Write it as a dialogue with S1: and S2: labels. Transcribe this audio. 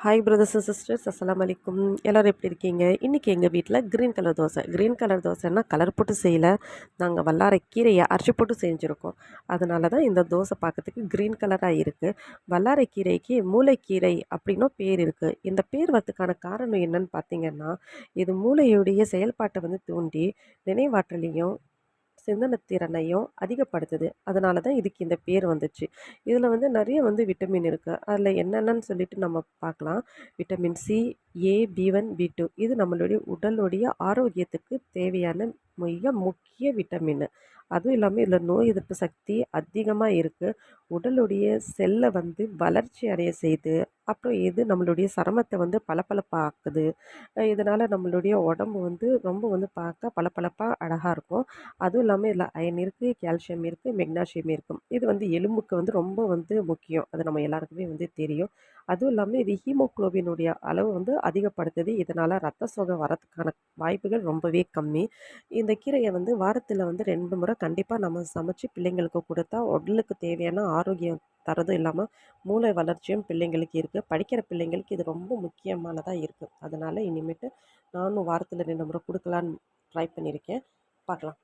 S1: Hi brothers and sisters, அஸ்ஸலாமு அலைக்கும். எல்லோரும் எப்படி இருக்கீங்க? இன்றைக்கி எங்கள் வீட்டில் green colour dosa. Green colour தோசைன்னா கலர் போட்டு செய்யலை, நாங்கள் வல்லாரை கீரையை அரைச்சி போட்டு செஞ்சுருக்கோம். அதனால தான் இந்த தோசை பார்க்கறதுக்கு க்ரீன் கலராக இருக்குது. வல்லாரை கீரைக்கு மூளைக்கீரை அப்படின்னும் பேர் இருக்குது. இந்த பேர் வரதுக்கான காரணம் என்னன்னு பார்த்தீங்கன்னா, இது மூளையுடைய செயல்பாட்டை வந்து தூண்டி நினைவாற்றலையும் சிந்தனத்திறனையும் அதிகப்படுத்துது. அதனால தான் இதுக்கு இந்த பேர் வந்துச்சு. இதில் வந்து நிறைய வந்து விட்டமின் இருக்குது. அதில் என்னென்னன்னு சொல்லிட்டு நம்ம பார்க்கலாம். விட்டமின் சி, ஏ, B1, B2 இது நம்மளுடைய உடலுடைய ஆரோக்கியத்துக்கு தேவையான மிக முக்கிய விட்டமின். அதுவும் இல்லாமல் இதில் நோய் எதிர்ப்பு சக்தி அதிகமாக இருக்குது. உடலுடைய செல்லை வந்து வளர்ச்சி அடைய செய்து, அப்புறம் இது நம்மளுடைய சருமத்தை வந்து பளபளப்பாக்குது. இதனால் நம்மளுடைய உடம்பு வந்து ரொம்ப வந்து பார்க்க பளபளப்பாக அழகாக இருக்கும். அதுவும் இல்லாமல் இதில் அயன் இருக்குது, கால்சியம் இருக்குது, மெக்னீசியம் இருக்கும். இது வந்து எலும்புக்கு வந்து ரொம்ப வந்து முக்கியம். அது நம்ம எல்லாருக்குமே வந்து தெரியும். அதுவும் இல்லாமல் இது ஹீமோகுளோபினுடைய அளவு வந்து அதிகப்படுத்துது. இதனால் ரத்த சோகை வரதுக்கான வாய்ப்புகள் ரொம்பவே கம்மி. இந்த கீரையை வந்து வாரத்தில் வந்து 2 முறை கண்டிப்பாக நம்ம சமைச்சு பிள்ளைங்களுக்கு கொடுத்தா உடலுக்கு தேவையான ஆரோக்கியம் தரதும் இல்லாமல் மூளை வளர்ச்சியும் பிள்ளைங்களுக்கு இருக்குது. படிக்கிற பிள்ளைங்களுக்கு இது ரொம்ப முக்கியமானதாக இருக்குது. அதனால் இனிமேட்டு நானும் வாரத்தில் 2 முறை கொடுக்கலான்னு ட்ரை பண்ணியிருக்கேன். பார்க்கலாம்.